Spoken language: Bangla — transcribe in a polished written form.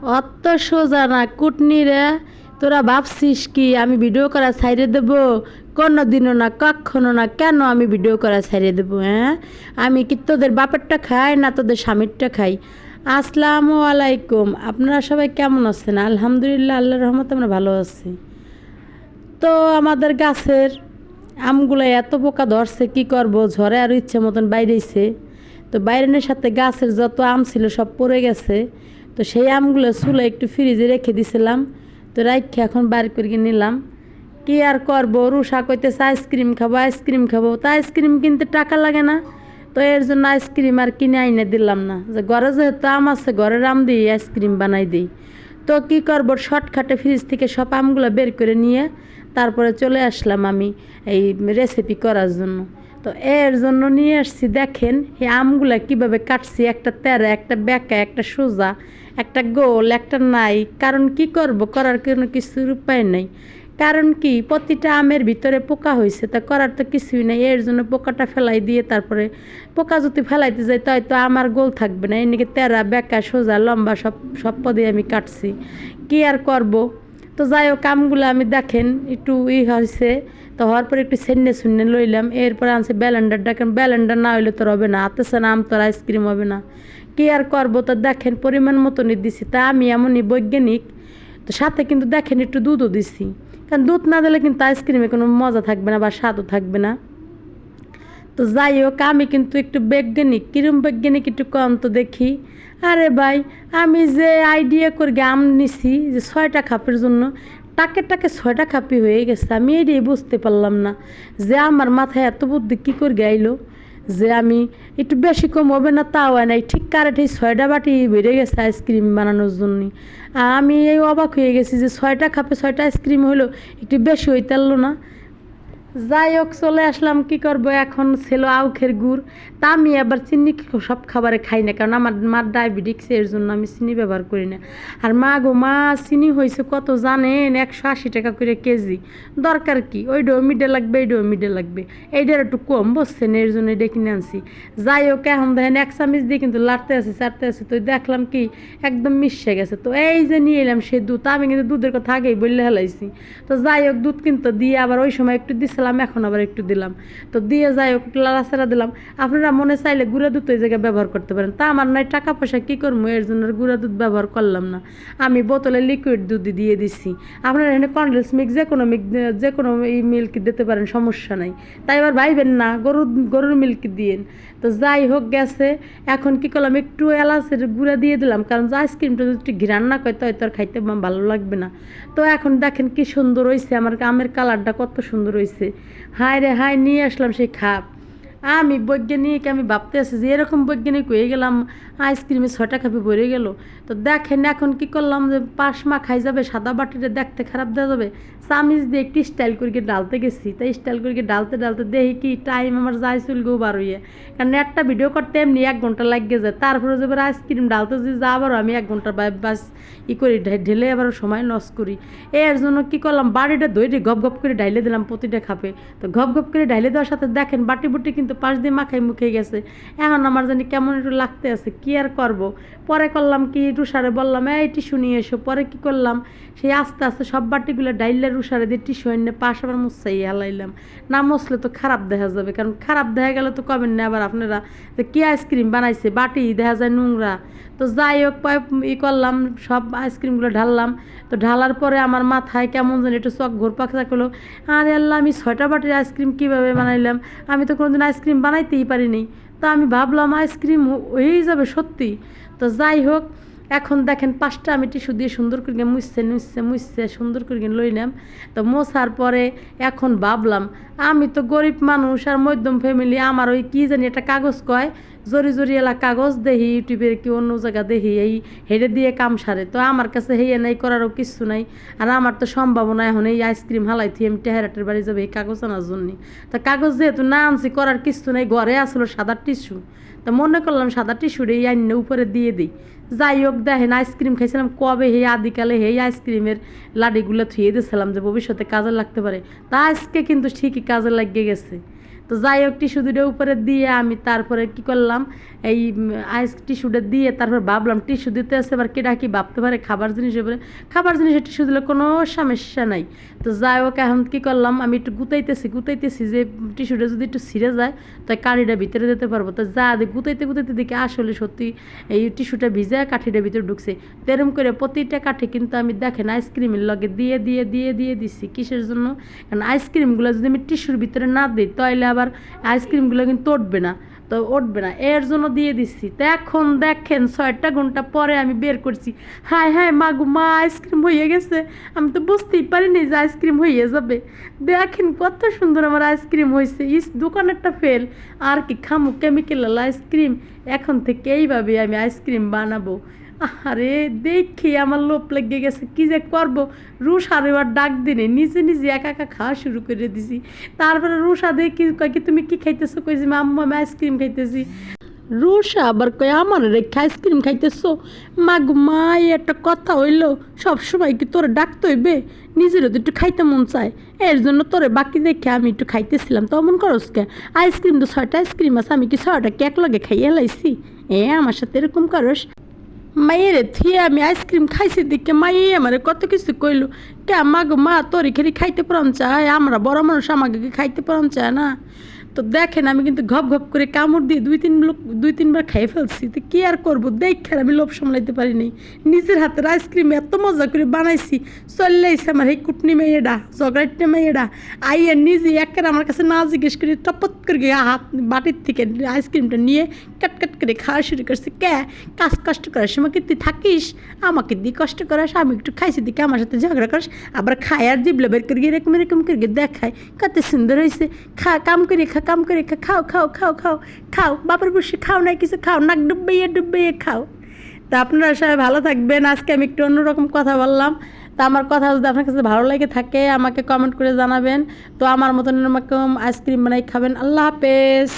অত সোজা না কুটনি রে। তোরা ভাবছিস কি আমি ভিডিও করা ছাইড়ে দেবো? কোনো দিনও না, কখনো না। কেন আমি ভিডিও করা ছাইড়ে দেবো? হ্যাঁ, আমি কি তোদের বাপেরটা খাই না তোদের স্বামীরটা খাই? আসসালামু আলাইকুম। আপনারা সবাই কেমন আছেন? আলহামদুলিল্লাহ, আল্লাহর রহমতে আমরা ভালো আছি। তো আমাদের গাছের আমগুলো এত পোকা ধরছে, কি করব, ঝড়ে আর ইচ্ছে মতন বাইরেছে। তো বাইরেনের সাথে গাছের যত আম ছিল সব পড়ে গেছে। তো সেই আমগুলো চুলে একটু ফ্রিজে রেখে দিছিলাম। তো রাখে এখন বার করে নিলাম। কি আর করবো, রুষা কইতেছে আইসক্রিম খাবো, আইসক্রিম খাবো। তো আইসক্রিম কিনতে টাকা লাগে না, তো এর জন্য আইসক্রিম আর কিনে আইনে দিলাম না। যে ঘরে যেহেতু আম আছে, ঘরের আম দিয়ে আইসক্রিম বানাই দিই। তো কি করবো, শর্টকাটে ফ্রিজ থেকে সব আমগুলো বের করে নিয়ে তারপরে চলে আসলাম আমি এই রেসিপি করার জন্য। তো এর জন্য নিয়ে আসছি, দেখেন এই আমগুলা কিভাবে কাটছি, একটা তেরা, একটা বেঁকা, একটা সোজা, একটা গোল, একটা নাই। কারণ কি করব, করার কোনো কিছুর উপায় নেই। কারণ কি, প্রতিটা আমের ভিতরে পোকা হয়েছে, তা করার তো কিছুই নেই। এর জন্য পোকাটা ফেলাই দিয়ে তারপরে পোকা যদি ফেলাইতে যাই তাই তো আমার গোল থাকবে না। এদিকে তেরা বেঁকা সোজা লম্বা সব সব পদে আমি কাটছি। কি আর করব। তো যাই হোক, আমগুলো আমি দেখেন একটু হয়েছে। তো হওয়ার পরে একটু সেন্নে সুন্নে লইলাম। এরপরে আনছে ব্যালেন্ডারটা, কারণ ব্যালেন্ডার না হইলে তো হবে না, আতেছে না আম, তো আইসক্রিম হবে না। কি আর করবো। তো দেখেন পরিমাণ মতনই দিছি। তা আমি এমনই বৈজ্ঞানিক। তো সাথে কিন্তু দেখেন একটু দুধও দিছি, কারণ দুধ না দিলে কিন্তু আইসক্রিমে কোনো মজা থাকবে না বা স্বাদও থাকবে না। তো যাই হোক, আমি কিন্তু একটু বৈজ্ঞানিক। কিরম বৈজ্ঞানিক একটু কম তো দেখি। আরে ভাই, আমি যে আইডিয়া করে আম নিছি যে 6টা কাপের জন্য, টাকে টাকে 6টা কাপই হয়ে গেছে। আমি এটাই বুঝতে পারলাম না যে আমার মাথায় এত বুদ্ধি কী করে গাইলো যে আমি একটু বেশি কম হবে না তাও নাই, ঠিক কারেক্ট এই 6টা বাটি বেড়ে গেছে আইসক্রিম বানানোর জন্যই। আর আমি এই অবাক হয়ে গেছি যে 6টা কাপে 6টা আইসক্রিম হলো, একটু বেশি হইতে পারলো না। যাই হোক, চলে আসলাম। কি করব, এখন ছিল আউখের গুড়। তা আমি আবার চিনি সব খাবারে খাই না, কারণ আমার মার ডায়াবেটিক্স, এর জন্য আমি চিনি ব্যবহার করি না। আর মা গো মা, চিনি হয়েছে কত জানেন? 180 টাকা করে কেজি। দরকার কি, ওইটাও মিডে লাগবে, এইটাও মিডে লাগবে, এইটার একটু কম বসছেন, এর জন্য এটা কিনে আনছি। যাই হোক, এখন দেখেন 1 চামচ দিয়ে কিন্তু লাড়তে আছে চাটতে আছে। তো দেখলাম কি একদম মিশে গেছে। তো এই যে নিয়ে এলাম সে দুধ। আমি কিন্তু দুধের কথা আগেই বললে হেলাইছি। তো যাই হোক, দুধ কিন্তু দিয়ে আবার ওই সময় একটু দিছিলাম, এখন আবার একটু দিলাম। তো দিয়ে যাই হোক লাড়াচাড়া দিলাম। আপনারা মনে চাইলে গুঁড়া দুধ ওই জায়গায় ব্যবহার করতে পারেন। তা আমার নাই টাকা পয়সা, কী করবো, এর জন্য গুঁড়া দুধ ব্যবহার করলাম না। আমি বোতলে লিকুইড দুধ দিয়ে দিছি। আপনারা এখানে কন্ডেন্স মিল্ক, যে কোনো এই মিল্ক দিতে পারেন, সমস্যা নাই। তাই এবার ভাইবেন না গরুর মিল্ক দিয়েন। তো যাই হোক গেছে। এখন কি করলাম, একটু এলাচের গুঁড়া দিয়ে দিলাম, কারণ যে আইসক্রিমটা যদি একটু ঘিরান না করে তো আর খাইতে ভালো লাগবে না। তো এখন দেখেন কি সুন্দর হয়েছে, আমার আমের কালারটা কত সুন্দর হয়েছে। হায় রে হায়, নিয়ে আসলাম সেই খাপ। আমি বৈজ্ঞানিক, আমি ভাবতে আছি যে এরকম বৈজ্ঞানিক হয়ে গেলাম, আইসক্রিমে 6টা কাপে ভরে গেল। তো দেখেন এখন কি করলাম, যে পাশ মা খাই যাবে, সাদা বাটিতে দেখতে খারাপ দেওয়া যাবে, চামিচ দিয়ে একটু স্টাইল করে ডালতে গেছি। তাই স্টাইল করে ডালতে ডালতে দেখি কি টাইম আমার যাই চুলগেও বার হইয়ে। কারণ একটা ভিডিও করতে এমনি 1 ঘন্টা লাগিয়ে যায়, তারপরে যে আইসক্রিম ডালতে যে যা আবারও আমি 1 ঘন্টা বাস করি, ঢেলে আবার সময় লস করি। এর জন্য কি করলাম, বাড়িটা ধরে গপ গপ করে ঢাইলে দিলাম প্রতিটা খাপে। তো গপ গপ করে ঢাইলে দেওয়ার সাথে দেখেন বাটি বুটি কিন্তু পাশ দিয়ে মাখাই মুখে গেছে। এখন আমার জানি কেমন একটু লাগতে আছে। কি আর করব। পরে করলাম কি, রুষারে বললাম এই টিস্যু নিয়ে এসো। পরে কি করলাম, সেই আস্তে আস্তে সব বাটিগুলো ডাইলে রুষারে দিয়ে টিস্যু এনে পাশ আবার মুছাই হালাইলাম। না মুছলে তো খারাপ দেখা যাবে, কারণ খারাপ দেখা গেলে তো কবেন না আবার আপনারা যে কী আইসক্রিম বানাইছে, বাটি দেখা যায় নোংরা। তো যাই হোক, করলাম, সব আইসক্রিমগুলো ঢাললাম। তো ঢালার পরে আমার মাথায় কেমন যেন একটু চক ঘোর পাকড়া করলো। আরে আল্লাহ, আমি 6টা বাটির আইসক্রিম কীভাবে বানাইলাম? আমি তো কোনোদিন আইসক্রিম বানাইতেই পারিনি। তো আমি ভাবলাম আইসক্রিম হয়েই যাবে সত্যি। তো যাই হোক, এখন দেখেন 5টা আমি টিস্যু দিয়ে সুন্দর করে মুছছে সুন্দর করে লইলাম। তো মোছার পরে এখন ভাবলাম, আমি তো গরিব মানুষ আর মধ্যম ফ্যামিলি, আমার ওই কী জানি একটা কাগজ কয়, জরি জরি এলা কাগজ দেখি ইউটিউবের কি অন্য জায়গা দেখি, এই হেডে দিয়ে কাম সারে। তো আমার কাছে হেয়ে নাই, করারও কিছু নাই। আর আমার তো সম্ভাবনা এখন এই আইসক্রিম হালাইছি আমি টেহারাটের বাড়ি যাবে এই কাগজ আনার জন্যে। তো কাগজ যেহেতু না আনছি, করার কিছু নাই, ঘরে আসলো সাদা টিস্যু। তো মনে করলাম সাদা টিস্যুরে এই আইনে উপরে দিয়ে দিই। যাই হোক, দেখেন আইসক্রিম খাইছিলাম কবে, হে আদিকালে হে আইসক্রিমের লাডিগুলো থুয়ে দিয়েছিলাম যে ভবিষ্যতে কাজে লাগতে পারে। তা আজকে কিন্তু ঠিকই কাজে লাগিয়ে গেছে। তো যাই হোক টিস্যু দুটো উপরে দিয়ে আমি তারপরে কি করলাম, এই আইস টিস্যুটা দিয়ে তারপর ভাবলাম টিস্যু দিতে আসছে এবার কেটা কি ভাবতে পারে খাবার জিনিস উপরে, খাবার জিনিসের টিস্যু দিলে কোনো সমস্যা নাই। তো যাই হোক এখন কী করলাম, আমি একটু গুতাইতেছি যে টিস্যুটা যদি একটু ছিঁড়ে যায় তাই কাঠিটা ভিতরে দিতে পারবো। তো যা গুতাইতে দেখি আসলে সত্যি এই টিস্যুটা ভিজে কাঠিটা ভিতরে ঢুকছে। তো এরম করে প্রতিটা কাঠি কিন্তু আমি দেখেন আইসক্রিমের লগে দিয়ে দিচ্ছি। কিসের জন্য? কারণ আইসক্রিমগুলো যদি আমি টিস্যুর ভিতরে না দিই তাহলে আবার আইসক্রিমগুলো কিন্তু উঠবে না, এর জন্য দিয়ে দিচ্ছি। তো এখন দেখেন 6টা ঘন্টা পরে আমি বের করছি, হায় মাগু মা আইসক্রিম হয়ে গেছে, আমি তো বুঝতেই পারিনি যে আইসক্রিম হয়ে যাবে। দেখেন কত সুন্দর আমার আইসক্রিম হয়েছে, দোকানেরটা ফেল আর কি খামু কেমিক্যাল আইসক্রিম, এখন থেকে এইভাবে আমি আইসক্রিম বানাবো। আরে দেখি আমার লোভ লেগে গেছে, কি যে করবো। রুষার এবার ডাক দিনে নিজে একা খাওয়া শুরু করে দিছি। তারপরে রুষা দেখি কয় কি তুমি কি খাইতেছো, কইছি আম্মু আমি আইসক্রিম খাইতেছি। রুষা আবার কয় আমার রেখে আইসক্রিম খাইতেছো, মাগু মা একটা কথা হইলো, সবসময় কি তোরে ডাকতে হইবে? নিজেরও তো একটু খাইতে মন চায়, এর জন্য তোরে বাকি দেখে আমি একটু খাইতেছিলাম। তো অমন করস কে? আইসক্রিম তো 6টা আইসক্রিম আছে, আমি কি 6টা কেক লগে খাইয়ে লাইছি? আমার সাথে এরকম করস? মায়ের থিয়ে আমি আইসক্রিম খাইছি দেখে মাইয়ে আমার কত কিছু কইলো, কে মাগো মা তোর এখানে খাইতে পারন চায়, আমরা বড় মানুষ আমাকে খাইতে পারন চায় না। তো দেখেন আমি কিন্তু ঘপ করে কামড় দিয়ে 2-3বার খাইয়ে ফেলছি। তো কী আর করবো, দেখেন আমি লোভ সামলাইতে পারিনি। নিজের হাতের আইসক্রিম এত মজা করে বানাইছি, চলে আইসে আমার এই কুটনি মেয়েডা জগড়াইটে মেয়েডা আইয়া নিজে একের আমার কাছে না জিজ্ঞেস করে টপত করে হাত বাটির থেকে আইসক্রিমটা নিয়ে কাট করে খাওয়া শুরু করছে। কে কষ্ট করার সময় কি তুই থাকিস, আমাকে দিয়ে কষ্ট করাস, আমি একটু খাইছি দিকে আমার সাথে ঝগড়া করিস, আবার খায় আর জিবলে বের করে এরকম করে দেখায় কত সুন্দর হয়েছে। কাম করে খাও বাপের বসে খাও, না কিছু খাও, নাক ডুবাইয়ে খাও। তা আপনারা সবাই ভালো থাকবেন। আজকে আমি একটু অন্যরকম কথা বললাম। তা আমার কথা যদি আপনার কাছে ভালো লাগে থাকে আমাকে কমেন্ট করে জানাবেন। তো আমার মতন এরকম আইসক্রিম বানাই খাবেন। আল্লাহ হাফেজ।